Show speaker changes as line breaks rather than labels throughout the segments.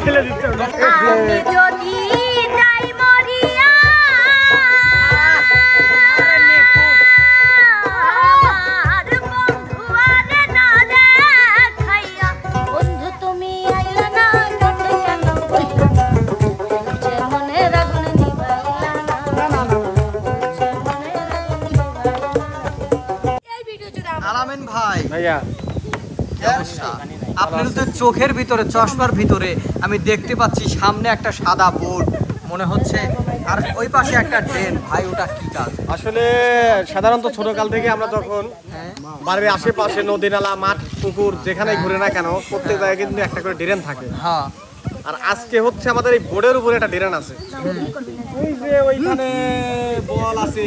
ফেলে দিচ্ছে
আমি যদি যাই মরিয়া আর বন্ধু আরে না দেখাইয়া বন্ধু তুমি আইলা না কাছে কেন যে মনে রাগুন নিভাইলা না এই ভিডিও যদি
আলামিন ভাই
ভাইয়া
আপনার তো চোখের ভিতরে চশমার ভিতরে আমি দেখতে পাচ্ছি সামনে একটা সাদা বোর্ড মনে হচ্ছে আর ওই পাশে একটা ড্রেন ভাই ওটা কি কাজ
আসলে সাধারণত ছোটকাল থেকে আমরা যখন বাড়ির আশেপাশে নদী নালা মাঠ পুকুর যেখানে ঘুরে না কেন প্রত্যেক জায়গায় কিন্তু একটা করে ড্রেন থাকে
হ্যাঁ
আর আজকে হচ্ছে আমাদের এই বোর্ডের উপরে একটা ড্রেন আছে ওই যে ওইখানে বল আছে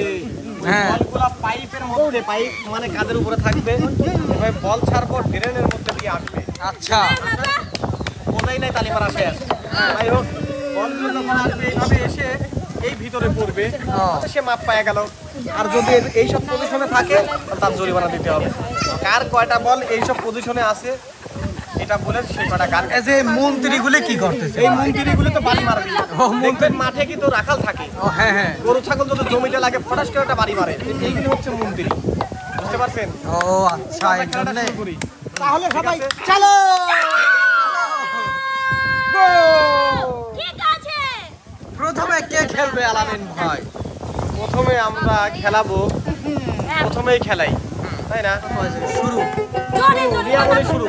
হ্যাঁ
বলগুলা পাইপের মধ্যে পাইপ মানে কাদের উপরে থাকবে এভাবে বল ছাড়বো ড্রেনের মধ্যে দিয়ে আসবে
আচ্ছা
কোথায় নাই তালিমার আসে আছে যাই হোক বলগুলো যখন আসবে এইভাবে এসে এই ভিতরে পড়বে সে মাপ পায় গেল আর যদি এইসব পজিশনে থাকে তার জরিমানা দিতে হবে কার কয়টা বল এইসব পজিশনে আছে এটা বলে সে কয়টা কার
এই যে মন্ত্রীগুলো কি করতেছে
এই মন্ত্রীগুলো তো বাড়ি মারবে দেখবেন মাঠে কিন্তু রাখাল থাকে
ও হ্যাঁ হ্যাঁ
গরু ছাগল যদি জমিতে লাগে ফটাস করে একটা বাড়ি মারে এইগুলো হচ্ছে মন্ত্রী বুঝতে পারছেন
ও আচ্ছা এই জন্য
তাহলে সবাই চলো
ঠিক আছে
প্রথমে কে খেলবে আলামিন ভাই
প্রথমে আমরা খেলাবো প্রথমেই খেলাই তাই না
শুরু
জোরে জোরে
রিয়া বলে শুরু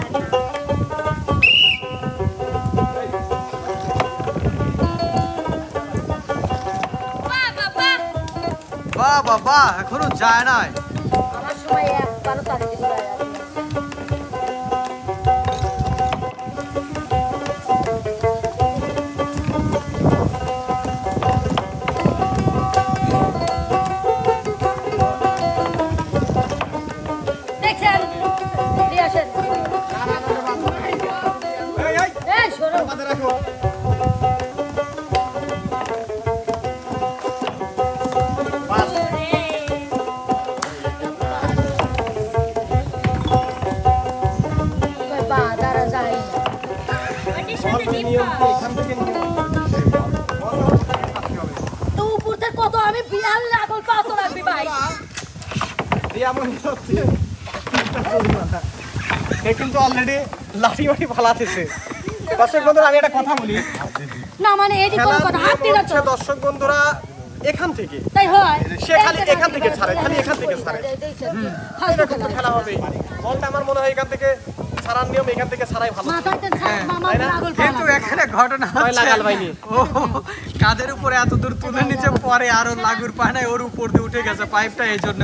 বাহ বাহ বাহ এখনো যায় নাই
আমার সময় একবারও তাড়ি দিতে দেখছেন রিয়াসের এই শোনো
আমাদের রাখো
বা দাঁড়া যায় তো উপর থেকে কত আমি বিড়াল লাগল কত লাগবে ভাই
রিয়া মনে হচ্ছে সে কিন্তু অলরেডি লাঠি মাটি ফালাতেছে দর্শক বন্ধুরা আমি একটা কথা বলি
না মানে এডি কোন কথা হাত দিলা তো
দর্শক বন্ধুরা এখান থেকে
তাই হয়
সে খালি এখান থেকে ছাড়ে খালি এখান থেকে ছাড়ে এরকম তো খেলা হবে বলটা আমার মনে হয় এখান থেকে ছাড়ার নিয়ম এখান থেকে ছাড়াই ভালো
মাথাতে মামা
তাই না?
পাগল
কিন্তু এখানে ঘটনা
হয়
হচ্ছে
লাগাল বাইনি
ও কাদের উপরে এত দূর তুলে নিচে পরে আরো লাগুর পায় না ওর উপর দিয়ে উঠে গেছে পাইপটা এই জন্য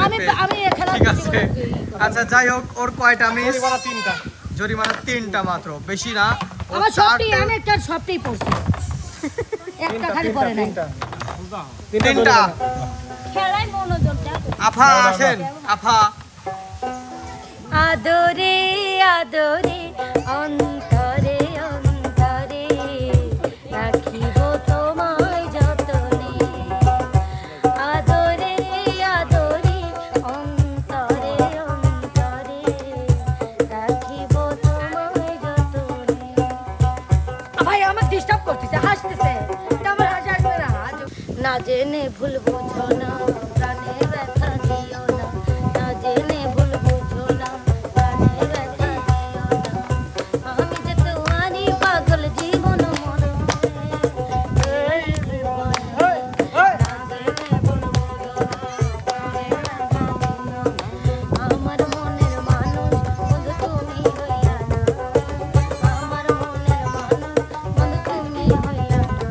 আমি আমি খেলা
ঠিক আছে আচ্ছা যাই হোক ওর কয়টা মিস
পরিবার তিনটা
জরিমানা 3টা মাত্র বেশি না ও
আমার সবটি
4টা
আমি একটা সবটি পড়ছি একটা খালি পড়ে নাই
তিনটা
খেলায় মনোযোগ দাও
আফা আসেন আফা
আদরে আদরে অন্তরে অন্তরে রাখিব তোমায় যতনে আদরে আদরে অন্তরে অন্তরে রাখিব তোমায় যতনে ভাই আমাকে ডিস্টার্ব করতেছে হাসতেছে আমার হাসি আসবে না জেনে ভুল বুঝো না প্রাণে ব্যথা দিও না না জেনে ভুল বুঝো না প্রাণে ব্যথা দিও না আমি যে তোমারই পাগল জীবন মন এই জীবনে না জেনে ভুল বুঝো না প্রাণে ব্যথা দিও না আমার মনের মানুষ বন্ধু তুমি হইয়া না আমার মনের মানুষ বন্ধু তুমি হইয়া না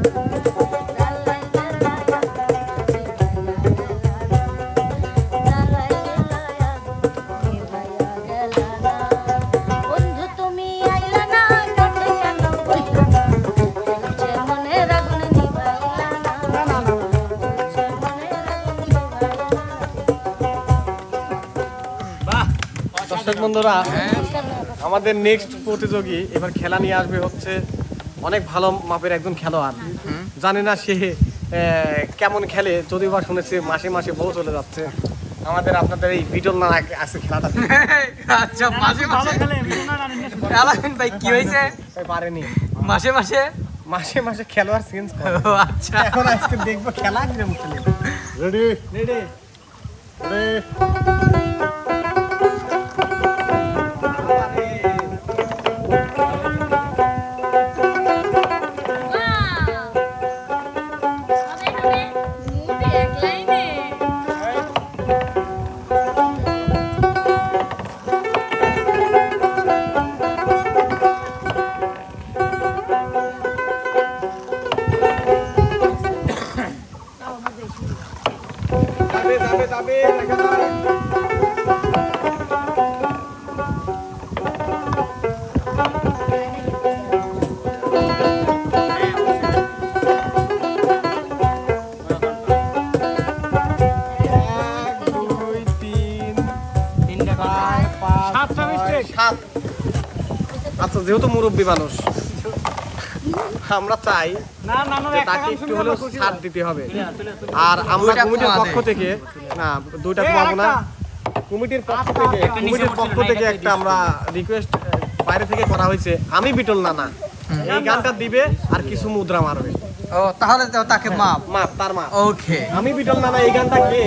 বন্ধু তুমি আইলা না কাছে কেন যে মনে রাগুন নিভাইলা না যে মনে রাগুন নিভাইলা
দর্শক বন্ধুরা আমাদের নেক্সট প্রতিযোগী এবার খেলা নিয়ে আসবে হচ্ছে অনেক ভালো মাপের একজন খেলোয়াড় জানি না সে কেমন খেলে যদিও বা শুনেছি মাসে মাসে বউ চলে যাচ্ছে আমাদের আপনাদের এই বিটল না আছে খেলাটা
আচ্ছা মাঝে মাঝে আলামিন ভাই কি হয়েছে
পারেনি
মাসে মাসে
মাসে মাসে খেলোয়াড় চেঞ্জ করে।
ও আচ্ছা,
এখন আজকে দেখবো খেলা কিরকম খেলে।
রেডি
রেডি
রেডি
যাবে যাবে দেখা যায়। আচ্ছা, যেহেতু মুরব্বী মানুষ আমরা চাই যে তাকে একটু হলেও ছাড় দিতে হবে। আর আমরা কমিটির পক্ষ থেকে না, দুইটা কমাবো না, কমিটির পক্ষ থেকে একটা আমরা রিকোয়েস্ট বাইরে থেকে করা হয়েছে। আমি বিটল নানা এই গানটা দিবে আর কিছু মুদ্রা মারবে।
ও তাহলে তো তাকে মাপ
তার মা।
ওকে,
আমি বিটল নানা এই গানটা কে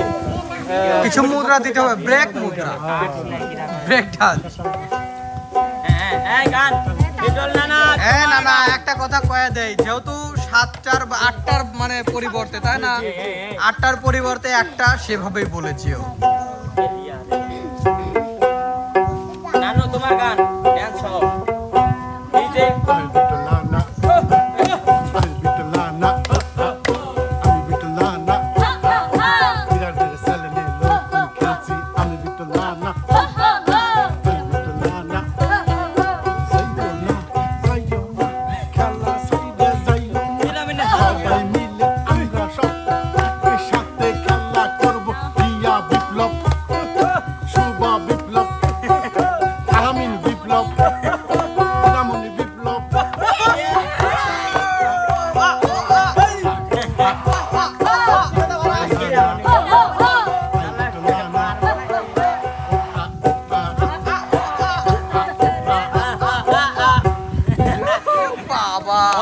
কিছু মুদ্রা দিতে হবে, ব্রেক মুদ্রা, ব্রেক ডান্স। না একটা কথা কয়ে দেয়, যেহেতু 7টার বা 8টার মানে পরিবর্তে, তাই না, 8টার পরিবর্তে একটা, সেভাবেই বলেছিও।
নানু তোমার গান ড্যান্স সহ ডিজে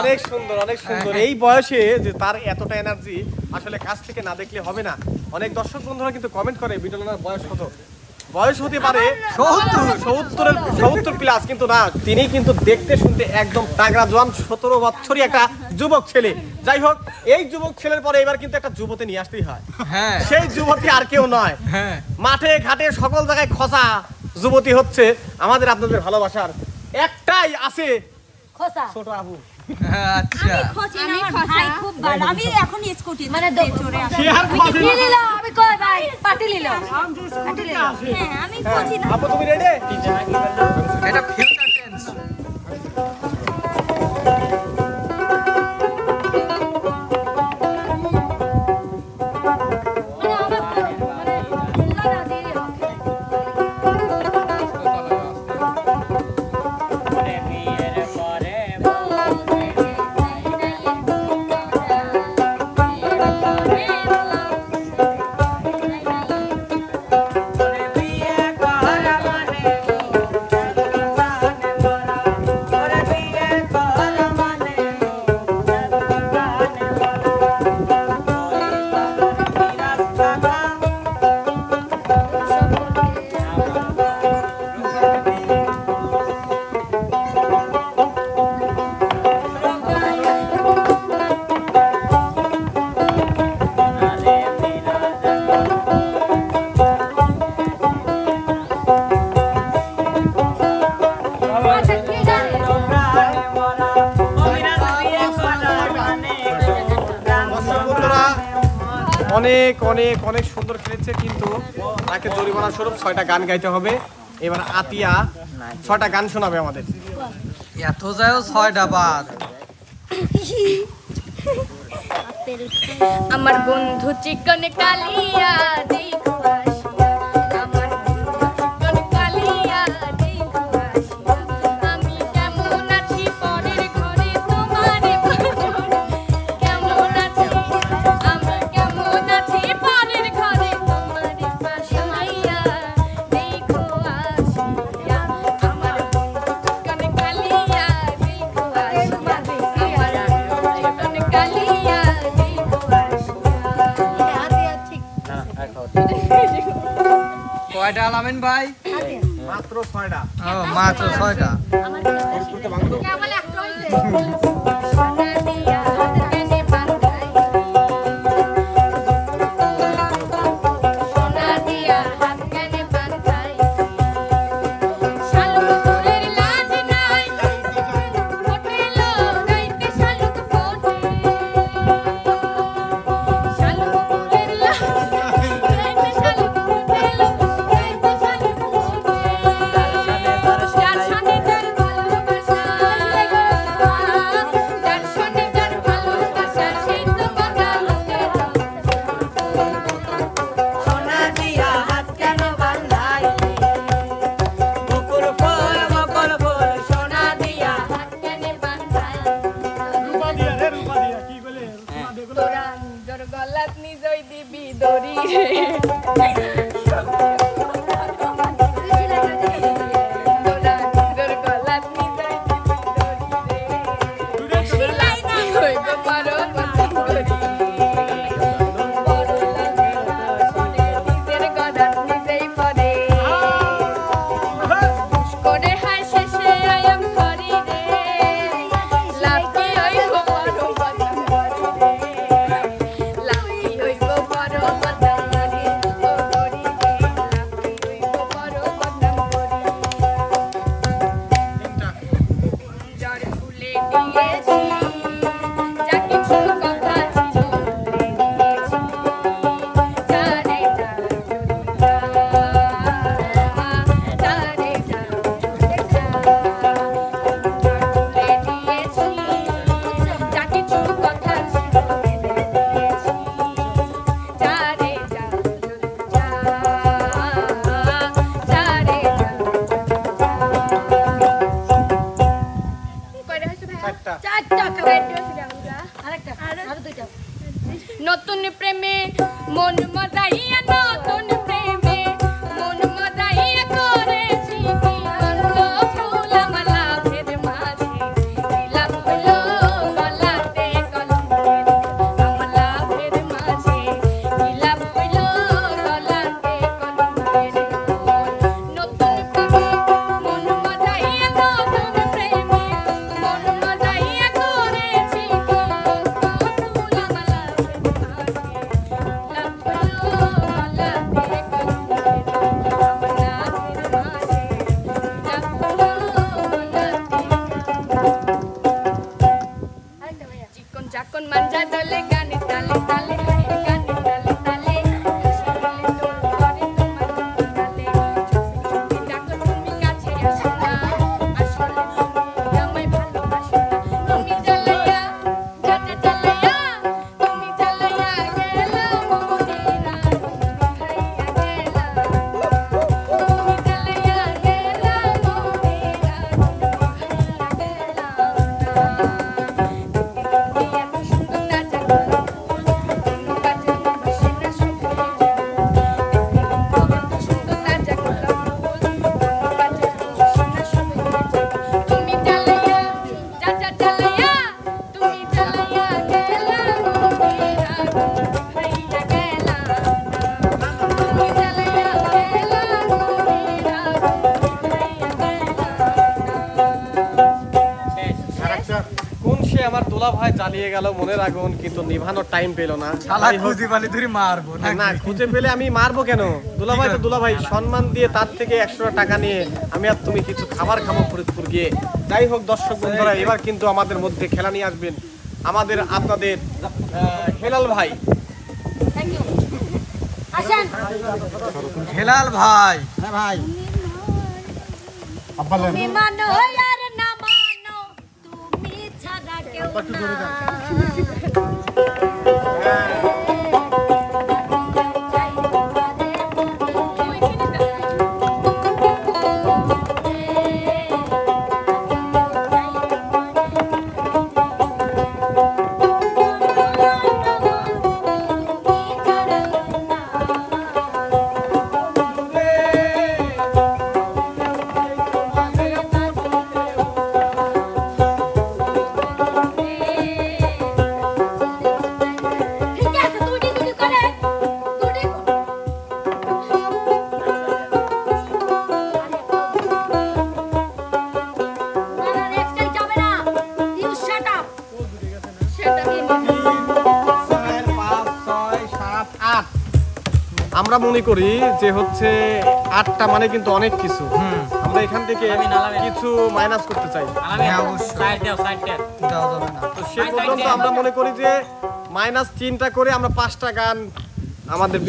অনেক সুন্দর, অনেক সুন্দর। এই বয়সে যে তার এতটা এনার্জি আসলে কাছ থেকে না দেখলে হবে না। অনেক দর্শক বন্ধুরা কিন্তু কমেন্ট করে বিটলনার বয়স কত। বয়স হতে পারে 70 প্লাস, কিন্তু না, তিনি কিন্তু দেখতে শুনতে একদম তাগড়া জোয়ান, 17 বছরই একটা যুবক ছেলে। যাই হোক, এই যুবক ছেলের পরে এবার কিন্তু একটা যুবতী নিয়ে আসতেই হয়। সেই যুবতী আর কেউ নয়, মাঠে ঘাটে সকল জায়গায় খোঁচা যুবতী হচ্ছে আমাদের আপনাদের ভালোবাসার একটাই আছে, ছোট আবু।
আচ্ছা,
আমি এখন স্কুটি মানে চড়ে আসি। আমি কই ভাই পাটি লিল। হ্যাঁ আমি খোঁজি না।
আপু তুমি রেডি?
এটা ফিল্টার টেন্স।
অনেক অনেক অনেক সুন্দর খেলেছে, কিন্তু তাকে জরিমানা স্বরূপ 6টা গান গাইতে হবে। এবার আতিয়া 6টা গান শোনাবে আমাদের।
এত যায়ও 6টা বাদ।
আমার বন্ধু চিকন কালিয়া দেখো আসিয়া, আমার বন্ধু চিকন কালিয়া দেখো আসিয়া, আমি কেমন আছি পরের ঘরে তোমারে বাসর, কেমন আছি আমি কেমন আছি পরের ঘরে তোমারে বাসাইয়া দেখো আসিয়া, আমার বন্ধু চিকন কালিয়া দেখো আসিয়া।
খাও।
কয়টা আলামিন ভাই?
মাত্র 6টা।
ও মাত্র 6টা।
আমার
করতে ভাঙলো।
কেবল একটা হইছে সোনা দিয়া হাত কেনে বাঁধাই সোনা দিয়া হাত কেনে বাঁধাই শালুক ফুলের লাজ নাই ফোটেলো গাইতে শালুক ফোটে শালুক ফুলের লাজ গাইতে শালুক ফোটেলো গাইতে শালুক ফোটে যার সাথে তার ভালোবাসা যার সাথে তার ভালোবাসা সেই তো কথা লোকে
সোনা দিয়া হাত কেন বাঁধাইলি বকুল ফুল সোনা দিয়া
হাত কেনে বাঁধাই
রূপা দিয়া রে রূপা দিয়া কি বলে সোনা দিয়ে গুলো
তোরা নিজর গলাত নিজই দিবি দড়ি তোরা নিজর গলাত নিজই দিবি দড়ি সিলাই না হইব পারো মতন করি বড় লাগে শুনে নিজের গলাত নিজেই পড়ে করে হাই শেষে আই এম সরি রে লাভি হইব বড় বদনাম করি রে লাভি হইব বড় বদনাম করি ও করি রে লাভি হইব বড় বদনাম করি যার ফুলে দিয়েছি যা কিছু কথা ছিল দিয়েছি যারে যারে ফুলে দিয়েছি যা কিছু কথা ছিল দিয়েছি যারে কয়টা হয়েছে ভাই?
4টা।
4টা কয়টা হয়েছে আমরা? আরেকটা আরো দুইটা নতুন প্রেমে মন মজাইয়া নতুন প্রেমে মন মজাইয়া করেছি কি আনলো ফুল মালা ভেদ মাঝে দিলাম হলো গলাতে কলমের আমলা ভেদ মাঝে দিলাম হলো গলাতে কলমের নতুন প্রেমে মন মজাইয়া নতুন প্রেমে মন মজাইয়া করেছি কি ফুল মালা ভেদ মাঝে দিলাম হলো গলাতে কলমের আমলা ভেদ মাঝে দিলাম হলো গলাতে চিকন চাকন মাঞ্জা দলে গানে তালে তালে গানে তালে তালে শিরলে তোর ঘরে তোমার তালে চুপি ডাকো তুমি কাছে আসো না আসলে তুমি আমায় ভালোবাসো না তুমি জ্বালাইয়া যাতে জ্বালাইয়া তুমি জ্বালাইয়া গেলা মদিনা খাইয়া গেলা তুমি জ্বালাইয়া গেলা মদিনা খাইয়া গেলা সুন্দর নাচা
কোন সে আমার দুলা ভাই জ্বালিয়ে গেল মনের আগুন কিন্তু নিভানোর টাইম পেল না।
শালা
যাই হোক,
খুঁজি পালি ধরে মারবো
না খুঁজে পেলে আমি মারবো কেন? দুলা ভাই তো দুলা ভাই, সম্মান দিয়ে তার থেকে 100 টাকা নিয়ে আমি আর তুমি কিছু খাবার খাবো ফরিদপুর গিয়ে। যাই হোক দর্শক বন্ধুরা, এবার কিন্তু আমাদের মধ্যে খেলা নিয়ে আসবেন আমাদের আপনাদের হেলাল ভাই।
আসেন
হেলাল ভাই।
হ্যাঁ ভাই,
তুমি মানো আর না মানো তুমি ছাড়া কেউ না
আমরা মনে করি যে হচ্ছে 8টা মানে কিন্তু অনেক কিছু। আমরা এখান থেকে কিছু মাইনাস করতে চাই।
হ্যাঁ, অবশ্যই।
সাইড দাও, সাইড দাও।
দেওয়া যাবে না।
তো সে পর্যন্ত আমরা মনে করি যে -3টা করে আমরা 5টা গান আমাদের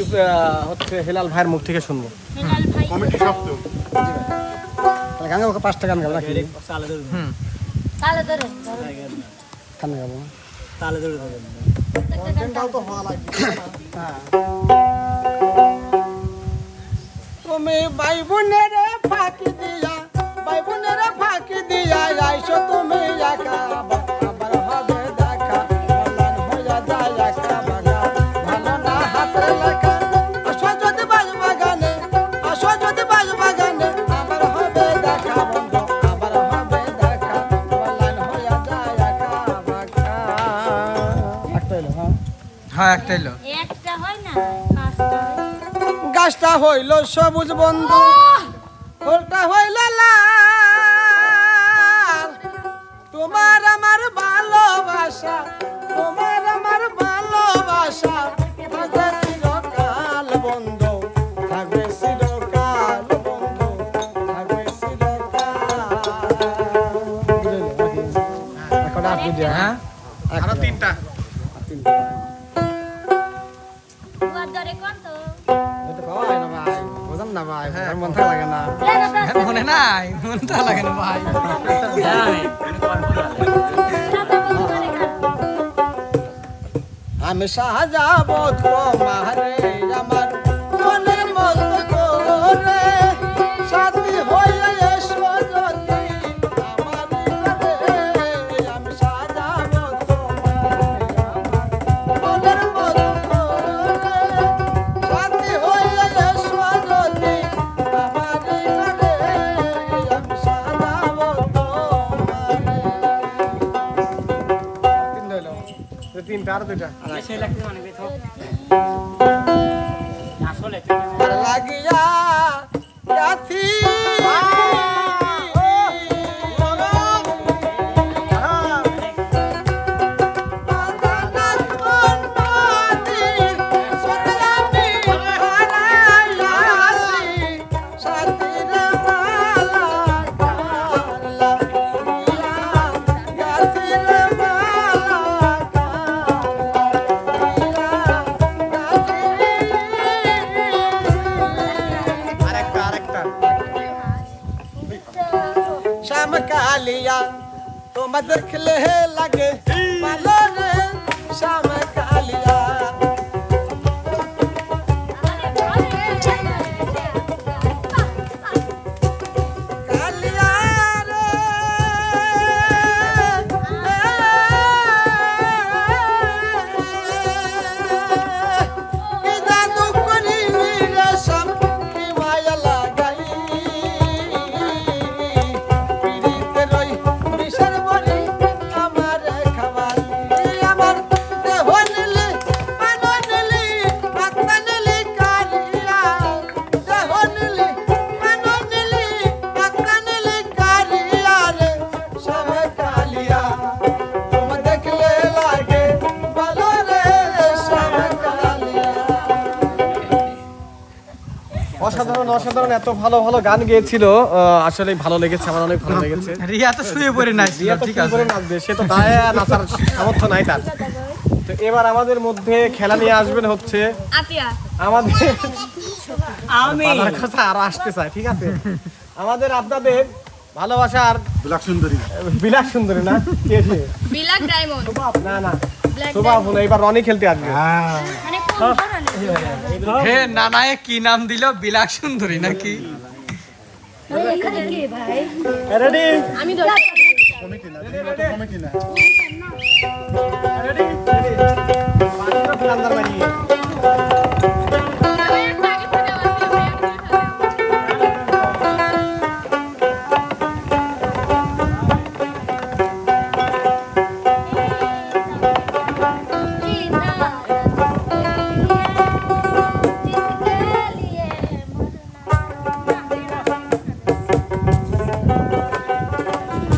হচ্ছে হেলাল ভাইয়ের মুখ থেকে শুনবো।
হেলাল ভাই
কমিটি শব্দ
তাহলে গান ওকে 5টা গান গাবো নাকি?
হুম।
তালে ধরে
গান গাবো।
তুমি ভাই বোনের ফাঁকি দিয়া আইসো তুমি একা আবার হবে দেখা বলান হইয়া যায় একা বাগা ভালো না হাতের লেখা আসো যদি বাগানে আবার হবে দেখা বন্ধু আবার হবে দেখা বলান হইয়া যায় একা বাগা একটা হলো
হ্যাঁ, একটাই লো।
একটা হয় না পাঁচটা হয়।
গাছটা হইল সবুজ বন্ধু ফুলটা হইল লাল তোমার আমার ভালোবাসা থাকবে চিরকাল বন্ধু থাকবে চিরকাল বন্ধু থাকবে চিরকাল এখন আপনি দেন
হ্যাঁ,
আরো 3টা।
দুয়ার ধরে কোন তো
এটা কয় না ভাই বুঝাম না ভাই মন থাকা লাগে না
হ্যাঁ, মনে নাই, মনটা লাগে না ভাই।
আমি সাজাবো তোমারে আমার মনের মতো করে সাথী হয়ে এসো যদি আমার ঘরে আমি সাজাবো তোমারে আমার মনের মতো করে সাথী হয়ে এসো যদি আমার ঘরে আমি সাজাবো তোমারে
3টা আর 2টা।
সেই লাগতে মানে বেথো। আসলে
লাগিয়া গাথি
আরেকটা।
শ্যাম কালিয়া তোমার দেখলে লাগে ভালো রে শ্যাম কালিয়া কালিয়া রে কি জাদু করি রে শ্যাম কি মায়া লাগাই পিরিতে রই বিষের বড়ি আমার খাবার আমার দেহ নিলি পান নিলি পাতা নিলি কারিয়া দেহ নিলি পান নিলি পাতা নিলি কারিয়া রে সব কালিয়া তোমার দেখলে লাগে ভালো রে সব কালিয়া
অসাধারণ এত ভালো ভালো গান গেয়েছিল। আসলে ভালো লেগেছে, আমার অনেক ভালো লেগেছে।
রিয়া তো শুয়ে পড়ে নাই,
রিয়া তো
ঠিক
কি
আছে।
করে নাচবে, সে তো দায়ে নাচার সামর্থ্য নাই তার। তো এবার আমাদের মধ্যে খেলা নিয়ে আসবেন হচ্ছে
আতিয়া
আমাদের
আমি
বাজার কথা আরো আসতে চায়, ঠিক আছে? আমাদের আপনাদের ভালোবাসার
বিলাস সুন্দরী
বিলাস সুন্দরী না কে সে?
বিলাক ডায়মন্ড
না না
ব্ল্যাক
শোভা ফুল এবার রনি খেলতে আসবে।
মানে কোন ধরনের
হে নানায়ে কি নাম দিল? বিলাস সুন্দরী নাকি?
এখানে কে ভাই
রেডি
আমি ধর
কমিটি না কমিটি না
রেডি রেডি আন্দার বানিয়ে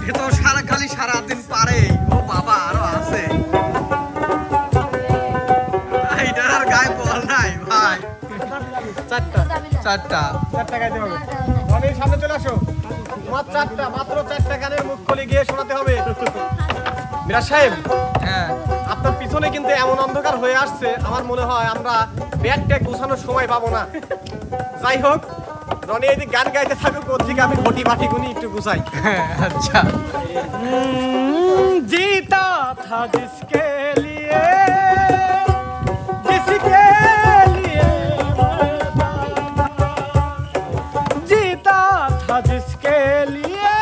এ তো সারাদিন পারে। ও বাবা, আরো আছে।
চারটা
চারটা।
4টা গাইতে হবে। রনির সামনে চলে আসো। তোমার 4টা, মাত্র 4টা গানের মুখখলি গিয়ে শোনাতে হবে। মিরাজ সাহেব,
হ্যাঁ
আপনার পিছনে কিন্তু এমন অন্ধকার হয়ে আসছে, আমার মনে হয় আমরা ব্যাগ ট্যাগ গুছানোর সময় পাবো না। যাই হোক, রনি এই যে গান গাইতে থাকুক, ওর থেকে আমি ঘটি বাটি গুনি একটু গুছাই।
আচ্ছা
जीता था जिसके लिए जीता था जिसके लिए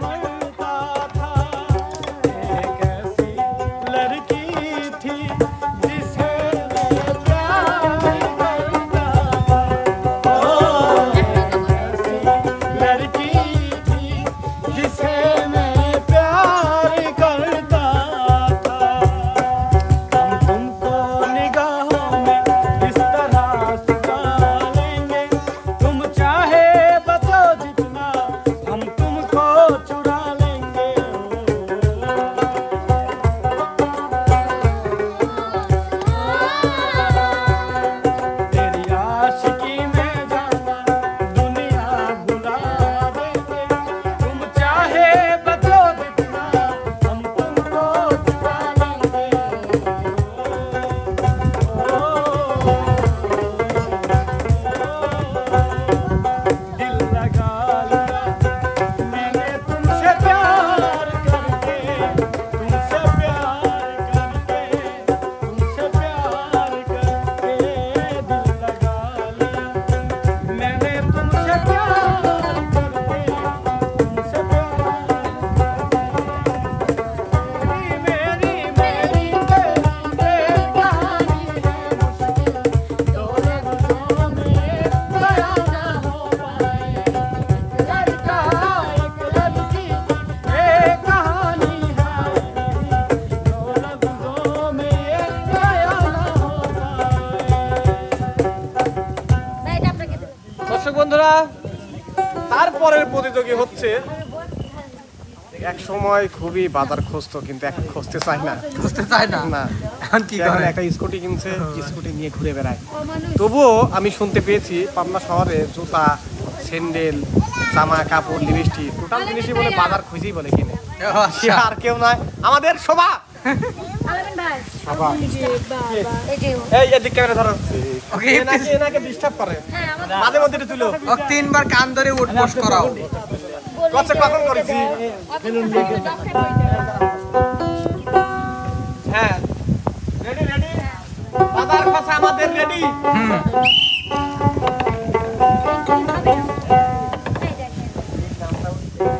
मरता था। एक ऐसी लड़की थी जिसे मैं प्यार करता था। लड़की थी जिसे मैं प्यार करता था। हम तुमको निगाहों में इस तरह सजा लेंगे, तुम चाहे बतो जितना हम तुमको चुरा लेंगे। तेरी आशिकी में जाना दुनिया भुला देंगे, तुम चाहे बतो जितना हम तुमको चुरा लेंगे। दिल लगा लिया मैंने तुमसे प्यार करके, तुमसे प्यार करके, तुमसे प्यार करके। दिल लगा लिया मैंने तुमसे प्यार करके, तुमसे प्यार मेरी मेरी तेरी कहानी है मुश्किल, दो लफ्ज़ों में बयां ना हो पाए। एक लड़का एक लड़की एक कहानी है, दो लफ्ज़ों में बयां ना हो पाए। দর্শক বন্ধুরা, তারপরের প্রতিযোগী হচ্ছে এক সময় খুবই বাজার খুঁজতো, কিন্তু এখন খুঁজতে চাই না।
বুঝতে চাই না
না,
এখন কি
এখন
করে
একটা স্কুটি কিনছে, স্কুটি নিয়ে ঘুরে বেড়ায়। তবুও আমি শুনতে পেয়েছি পাবনা শহরে জুতা, স্যান্ডেল, জামা কাপড়, লিপস্টিক টোটাল জিনিসই বলে বাজার খুঁজেই বলে কিনে।
ও,
সে
আচ্ছা।
আর কেউ নয়, আমাদের শোভা।
আলামিন ভাই
শোভা,
এই যে
এই এদিক ক্যামেরা ধরো।
ওকে,
এনাকে ডিস্টার্ব করে,
হ্যাঁ আমাদের
মাঝে মধ্যে একটু তুলো।
ও 3 বার কান ধরে উঠবস করাও।
কচ্ছে কখন করেছি? হ্যাঁ, রেডি রেডি, বাজার খোঁজা আমাদের রেডি।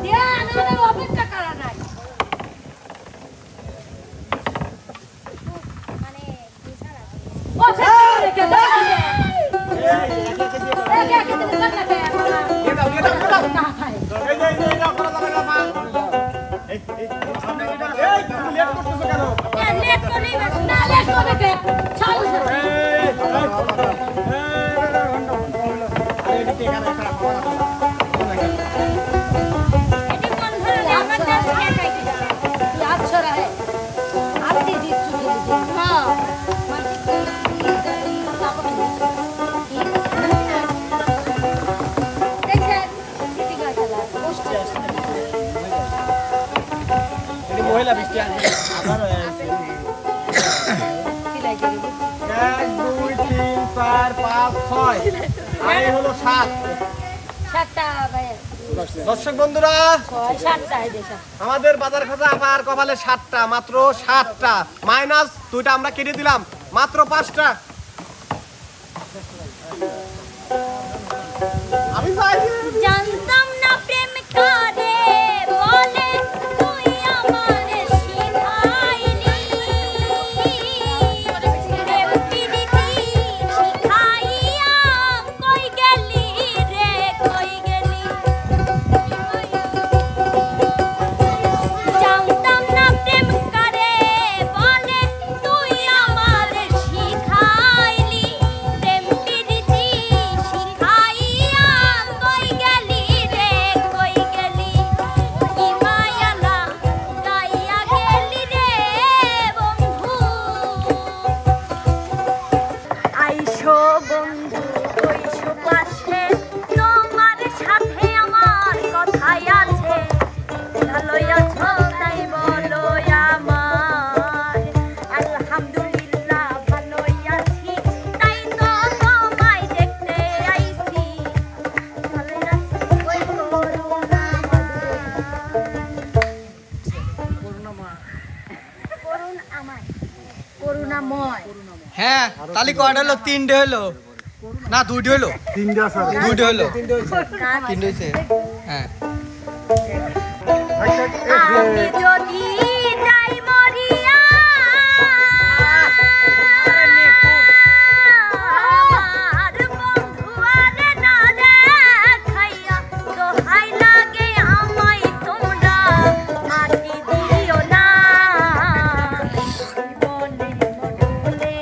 দিয়া না অপেক্ষা করা নাই মানে অপেক্ষা রেখে দাও
দিয়ে দাও, দিয়ে দাও, দিয়ে দাও।
না ভাই
এই যে, এই নাও, করা যাবে না, মা। এই, তুমি লেট করতেছো কেন?
লেট করে না লেট করে কে চালু
এদিকে এখানে খারাপ করা যাবে না।
এটি কোন ধরনের আমার দেশ কে কাইতে যাবে याद छरा है आरती दी चुकी हां
এটি মহিলা বৃষ্টি আছে। আবার 1 2 3 4 5 6 আর এই হলো 7।
সাতটা ভাই
দর্শক বন্ধুরা,
7টা এই দেশা
আমাদের বাজার খাজা আবার কপালে 7টা, মাত্র 7টা, মাইনাস 2টা আমরা কেটে দিলাম, মাত্র 5টা। আমি যাই।
জানতাম না প্রেম করে বলে তুই আমারে শিখাইলি প্রেম পিরিতি শিখাইয়া কই গেলি রে কই গেলি জানতাম না প্রেম করে বলে তুই আমারে শিখাইলি প্রেম পিরিতি শিখাইয়া কই গেলি
তাহলে কয়টা হলো? 3টে হলো না 2টে হলো?
3টা আছে
2টে হলো। 3টে হয়েছে। হ্যাঁ
আমি যদি যাই মরিয়া আমার বন্ধু আর না দেখাইয়া দোহাই লাগে আমায় তোমরা মাটি দিও না জীবনে মরলে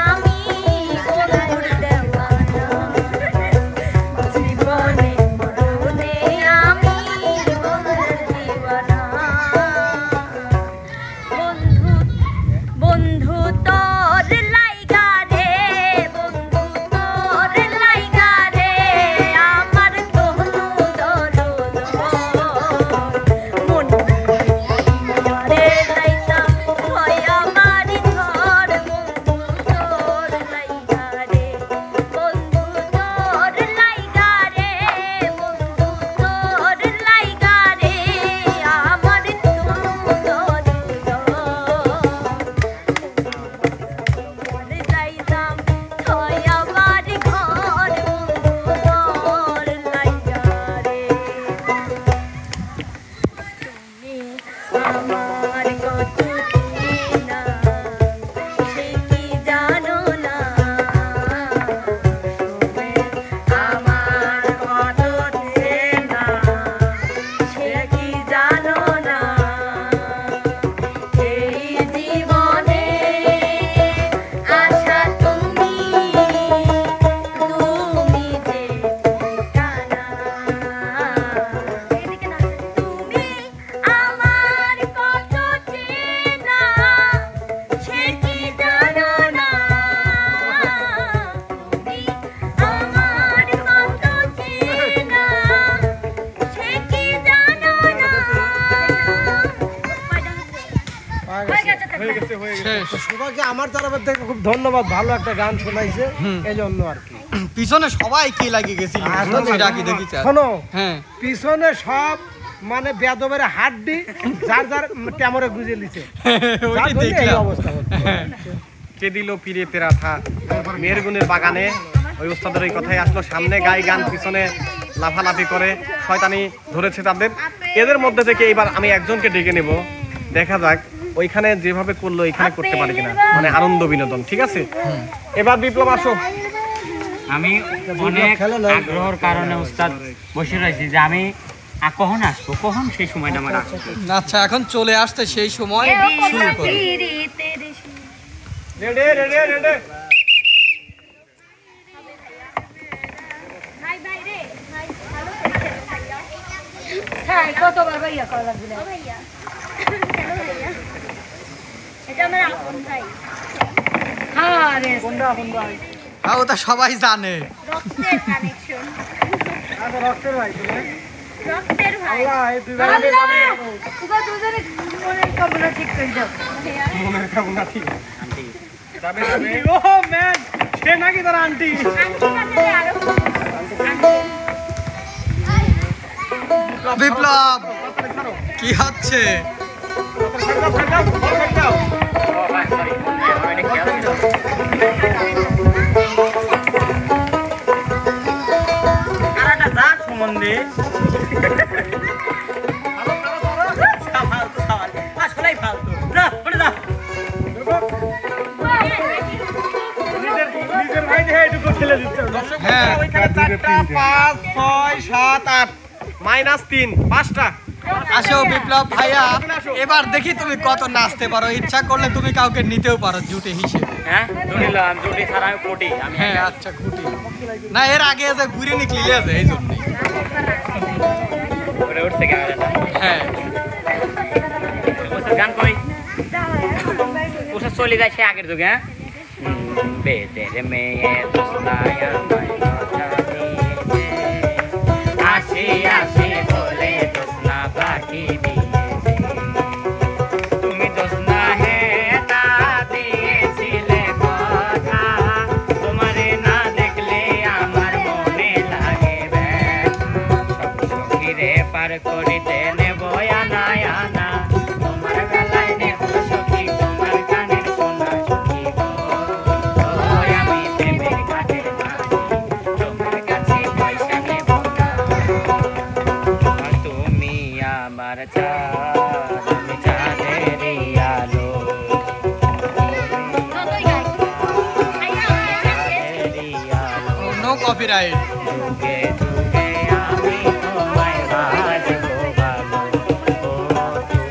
আমি বন্ধুর দেওয়ানা জীবনে মরলে আমি বন্ধুর দিওয়ানা বন্ধু বন্ধু তোর লাইগা রে বন্ধু তোর লাইগা রে আমার তনু দরদ মন রে লাইতা হয় আমার ঘর বন্ধু তোর লাইগা রে বন্ধু তোর লাইগা রে বন্ধু তোর লাইগা রে আমার তনু দরদ যাইতাম হয় আমার ঘর বন্ধু তোর লাইগা রে তুমি আমার কত চেনা সে কি জানো না তুমি আমার কত চেনা সে কি জানো না এই জীবনে আশা তুমি যে ঠিকানা এদিকে না তুমি আমার কত চেনা সে কি জানো না তুমি আমার কত চেনা সে কি জানো না হয়ে গেছে
শেষ।
সবাইকে আমার তরফের থেকে খুব ধন্যবাদ, ভালো একটা গান শোনাইছে এই জন্য আর কি।
পিছনে সবাই কি লাগিয়ে গেছিল সেটা কি দেখি চাই।
শোনো,
হ্যাঁ
পিছনে সব মানে বেদবের হাড্ডি যার যার ক্যামেরা গুজে লিছে,
ওইটাই
যার জন্য এই
দেখলাম।
অবস্থা হচ্ছে।
কে দিল পিরে তেরা থা মেহেরগুনের বাগানে ওই ওস্তাদের ওই কথাই আসলো, সামনে গাই গান পিছনে লাফালাফি করে শয়তানি ধরেছে তাদের। এদের মধ্যে থেকে এবার আমি একজনকে ডেকে নেব, দেখা যাক ওইখানে যেভাবে করলো এখানে করতে পারে কিনা, মানে আনন্দ বিনোদন। ঠিক আছে, এবার বিপ্লব আসো।
আমি অনেক আগ্রহের কারণে উস্তাদ বসে রয়েছি যে আমি কখন আসবো, কখন সেই সময়টা আমার আসবে।
আচ্ছা এখন চলে আসতে সেই সময় শুরু করো।
Ready ready ready.
হ্যাঁ কতবার ভাইয়া করা লাগবে ভাইয়া এটা আমার আপন ভাই। হ্যাঁ রে
হ্যাঁ ওটা সবাই জানে।
রক্তের কানেকশন
আচ্ছা, রক্তের ভাই তুমি?
রক্তের ভাই
আল্লাহ, এই দুই ভাই মিলে যাবে।
তোমরা দুজনে মনের কবনা ঠিক করে দাও
মনের কামনা ঠিক যাবে যাবে।
ও ম্যান, সে নাকি তার আন্টি।
বিপ্লব কি হচ্ছে?
কারাটা যা সম্বন্ধে আসলেই ফালতু। যা বলে যা।
নিজের ভাই দেখে এইটুকু ঠেলে দিচ্ছে।
হ্যাঁ
ওইখানে 4টা 5 6 7 8 -3 5টা।
আসো বিপ্লব ভাইয়া, এবার দেখি তুমি কত নাচতে পারো। ইচ্ছা করলে তুমি কাউকে নিতেও পারো জুটি হিসেবে।
হ্যাঁ ধরিলাম জুটি ছাড়া আমি কোটি আমি
হ্যাঁ আচ্ছা খুঁটি না, এর আগে যে ঘুরে নিকলি আছে এই জন্যই।
ওরে উঠছে ক্যামেরাটা।
হ্যাঁ
ওসব গান কই ওসব চলে যায় সে আগের যুগে। হ্যাঁ বেদের মেয়ে দোস্তায় আমায় কথা দিয়েছে, আসি আসি বলে দোস্তা পাখি দিয়েছে, তুমি দোস্তা হে তা দিয়েছিলে কথা, তোমারে না দেখলে আমার মনে লাগে ব্যথা, সব সখীরে পার করিতে নেব আনা আনা, তোমার বেলায় নেব সখী তোমার গানের সোনা সখী গো,
কপিরাইট।
যুগে যুগে আমি তোমায় বাসবো ভালো, ও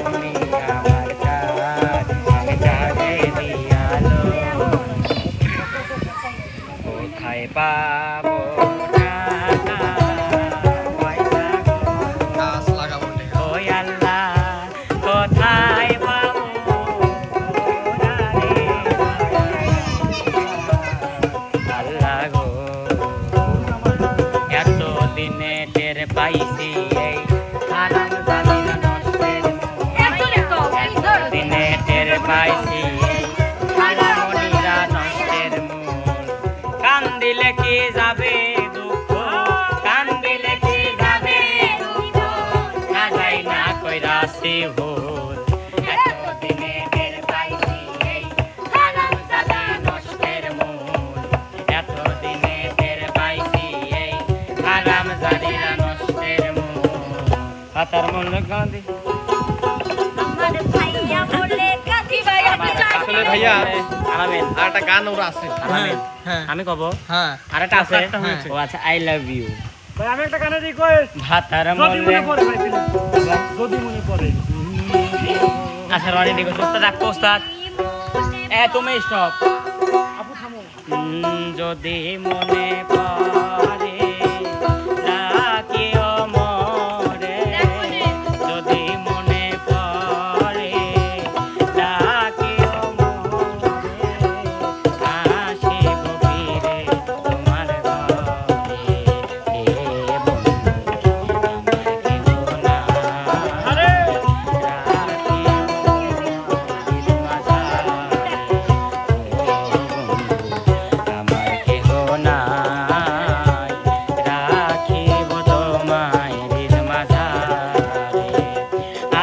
তুমি আমার চাঁদ, আমি চাঁদেরই আলো। কোথায় পাবো টাকা পয়সা গো,
গাছ লাগাবো নে।
ওই আল্লাহ কোথায় পাবো রে আল্লাহ গো। এত দিনে টের পাইছি এই হারাম জালিনা নষ্টের দিনে টের পাইছি এই হারামনিরা নষ্টের মূল। কান দিলে কি যাবে দুঃখ, কান দিলে কি যাবে দুঃখ, না যাই না কইরাছি ভুল। এত দিনে টের পাইছি এই হারাম জালি নষ্টের মূল, এত দিনে টের পাইছি এই হারাম জালিরা নষ্টের মূল। হাতার মূল গান্ধী
আসলে ভাইয়া
আলামিন
আর একটা গান ওরা আছে।
আলামিন
হ্যাঁ
আমি কব
হ্যাঁ
আরেকটা আছে।
হ্যাঁ।
ও আচ্ছা, আই লাভ ইউ
ভাই আমি একটা গানের রিকোয়েস্ট
ভাতার
যদি
মূলে
মনে পড়ে ভাই দিলে যদি মনে পড়ে
আচ্ছা রনি দিকে সুস্থ রাখো ওস্তাদ। তুমি স্টপ।
আপু থামো।
যদি মনে পড়ে ডাকিও মোরে, যদি মনে পড়ে ডাকিও মোরে, আসিব ফিরে তোমার ঘরে। এ বন্ধু আমার কেহ না,
আরে
আমার কেহ নাই, রাখিব তোমায় হৃদ মাঝারে।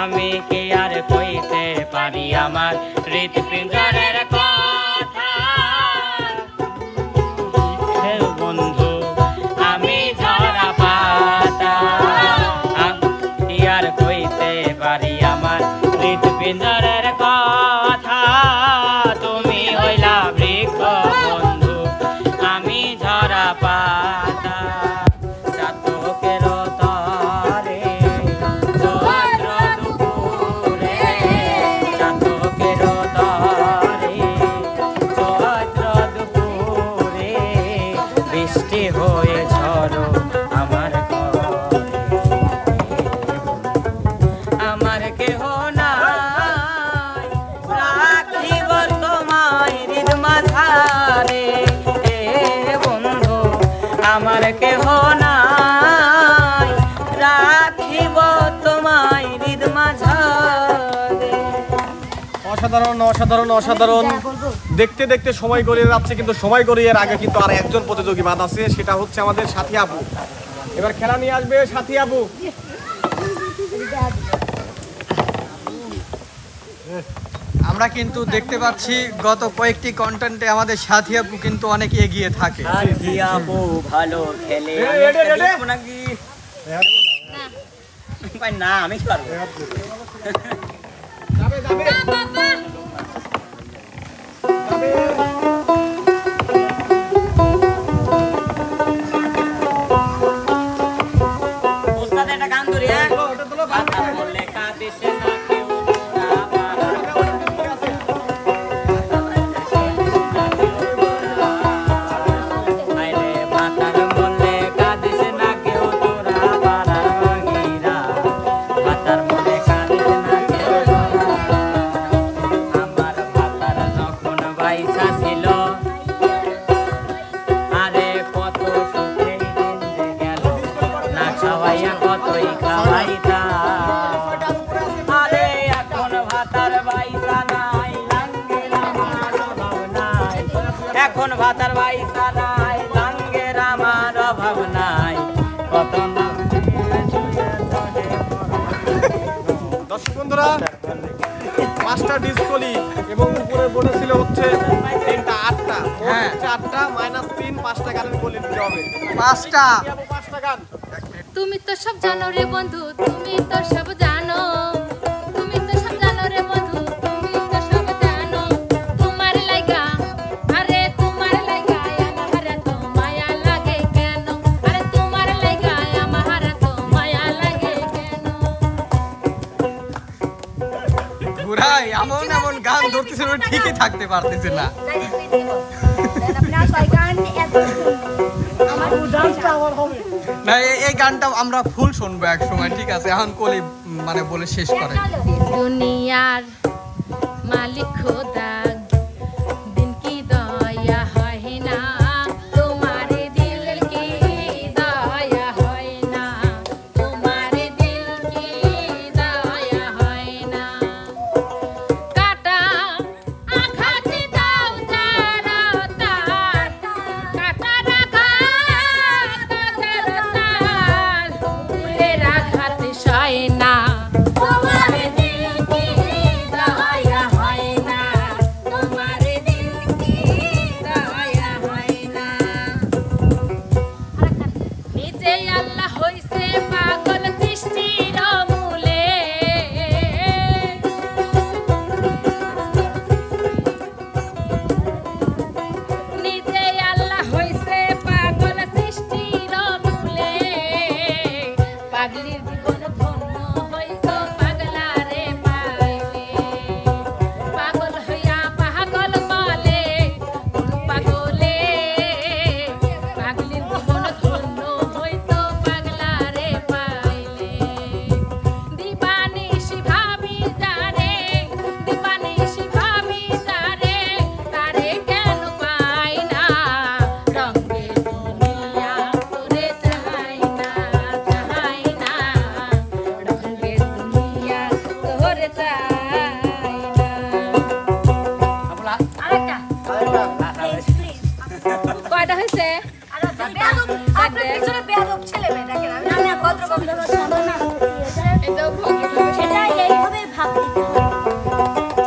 আমি কি আর কইতে পারি আমার হৃৎপিণ্ডের কথা, হে বন্ধু আমি ঝরা পাতা। আমি কি আর কইতে পারি আমার হৃৎপিণ্ডের কথা, তুমি হইলা বৃক্ষ বন্ধু আমি ঝরা পাতা। চাতকের তরে চৈত্র দুপুরে, চাতকের তরে চৈত্র দুপুরে, বৃষ্টি হয়ে ঝড়ো আমার ঘরে। আমার কেহ নাই, রাখিব তোমায় হৃদ মাঝারে। এ বন্ধু আমার কেহ নাই, রাখিব তোমায় হৃদ মাঝারে।
অসাধারণ অসাধারণ অসাধারণ। দেখতে দেখতে সময় গড়িয়ে যাচ্ছে, কিন্তু সময় গড়িয়ে আগে কিন্তু আর একজন প্রতিযোগী বাদ আছে, সেটা হচ্ছে আমাদের সাথী আপু। এবার খেলা নিয়ে আসবে সাথী আপু।
আমরা কিন্তু দেখতে পাচ্ছি গত কয়েকটি কন্টেন্টে আমাদের সাথী আপু কিন্তু অনেক এগিয়ে থাকে।
সাথী আপু ভালো খেলে
রেডি,
আমি একটা
রেডি, রেডি?
দেখবো নাকি? ভাই না আমি পারবো।
যাবে যাবে
ওস্তাদ একটা গান ধরি হ্যাঁ।
ওটা তোলো, বাদ
কথা বললে কাঁদিস না কেউ তোরা পাড়ার আইলে ভাতার বললে কাঁদিস না কেউ তোরা পাড়ার ভাগিরা। ভাতার বললে কাঁদিস না কেউ তোরা। আমার ভাতার যখন বাইসা ছিল, আরে কত সুখে দিন যে গেল, না খাওয়াইয়া কতই খাওয়াইতা। আরে এখন ভাতার বাইসা নাই, লাঙ্গের আমার অভাব নাই। এখন ভাতার বাইসা নাই, লাঙ্গের আমার অভাব নাই। কত
দর্শক বন্ধুরা, পাঁচটা ডিসকলি এবং উপরে বোর্ডে ছিল হচ্ছে তিনটা, আটটা। মোট
হ্যাঁ।
হচ্ছে 8টা -3, 5টা গানের কলি দিতে হবে।
5টা।
কি আপু 5টা গান?
তুমি তো সব জানো রে বন্ধু, তুমি তো সব জানো, তুমি তো সব জানো রে বন্ধু, তুমি তো সব জানো। তোমার লাইগা, আরে তোমার লাইগা আমার তো মায়া লাগে কেন?
এমন এমন গান ধরতেছে ওরা ঠিকই থাকতে পারতেছে না। না এই গানটা আমরা ফুল শুনবো এক সময়, ঠিক আছে? এখন কলি মানে বলে শেষ করে।
দুনিয়ার মালিক খোদা দিন কি দয়া হয় না, তোমার দিল কি দয়া হয় না, তোমার দিল কি দয়া হয় না। কাটা আঘাত দাও তারা তার, কাটা রাখা তারা তার, ফুলের আঘাত সয় না, তোমার দিল কি দয়া হয় না, তোমার দিল কি দয়া হয় না। নিজে আল্লাহ হইছে পাগল দৃষ্টির মূলে, নিজে আল্লাহ হইছে পাগল সৃষ্টির মূলে, পাগলির জীবন ধন্য হইত পাগলারে পাইলে, পাগল হইয়া পাগল বলে কোন পাগলে, পাগলির জীবন ধন্য হইত পাগলারে পাইলে। দিবানিশি ভাবি যারে, দিবানিশি ভাবি যারে, তারে কেন পাই না, রঙের দুনিয়া তোরে চাই না, চাই না, রঙের দুনিয়া তোরে চাই না। আরেকটা কয়টা হয়েছে?
আপনার পিছনে বেয়াদব ছেলে মেয়ে দেখেন, আমি না ভদ্র ভদ্র
এটাও ভদ্র
সেটা এইভাবে ভাবতে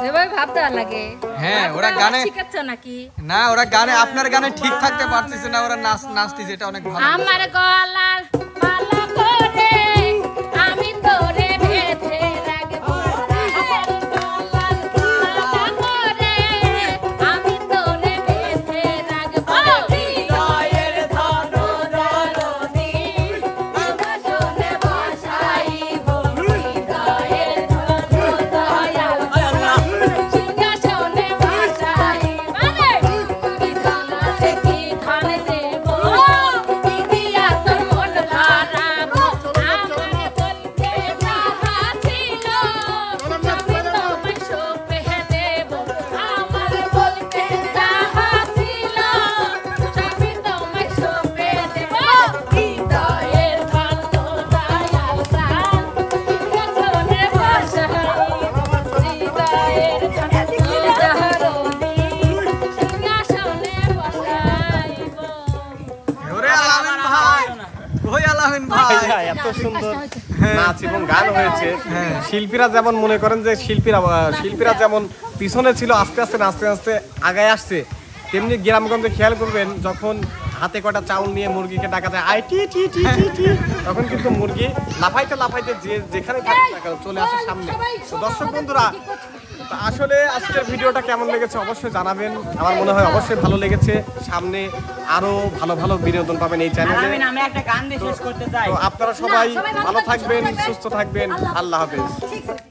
যেভাবে ভাবতে লাগে।
হ্যাঁ, ওরা
আপনারা
গানে
শিখাচ্ছ নাকি?
না, ওরা গানে আপনার গানে ঠিক থাকতে পারতেছে না, ওরা নাচতেছে, এটা অনেক ভালো।
আমার গলার মালা করে আমি তোরে বেঁধে রাখবো, আমার গলার মালা করে আমি তোরে বেঁধে রাখবো, হৃদয়ের ধন দরদি সিংহাসনে বসাইব, হৃদয়ের ধন দয়াল সিংহাসনে বসাইব, কি ধন আছে কি ধন দেব, কি দিয়া তোর মন ভরাবো, আমার বলতে যাহা ছিল সবই তোমায় সঁপে দেব, আমার বলতে যাহা ছিল সবই তোমায় সঁপে দেব, হৃদয়ের ধন দয়াল প্রাণ সিংহাসনে বসাইব, হৃদয়ের ধন দরদি সিংহাসনে বসাইব।
ওরে আলামিন ভাই, ওই আলামিন ভাই,
এত সুন্দর নাচ এবং গান হয়েছে। শিল্পীরা যেমন মনে করেন যে শিল্পীরা যেমন পিছনে ছিল, আস্তে আস্তে আস্তে আস্তে আগায় আসছে, তেমনি গ্রামগঞ্জে খেয়াল করবেন যখন হাতে কটা চাউল নিয়ে মুরগিকে ডাকা যায় আই টি টি টি টি টি, তখন কিন্তু মুরগি লাফাইতে লাফাইতে যেখানে থাকে না কেন চলে আসে সামনে। তো দর্শক বন্ধুরা, তো আসলে আজকের ভিডিওটা কেমন লেগেছে অবশ্যই জানাবেন। আমার মনে হয় অবশ্যই ভালো লেগেছে। সামনে আরো ভালো ভালো বিনোদন পাবেন এই চ্যানেলে।
আমি একটা গান দিয়ে শেষ করতে চাই।
তো আপনারা সবাই ভালো থাকবেন, সুস্থ থাকবেন। আল্লাহ হাফেজ।
ঠিক আছে।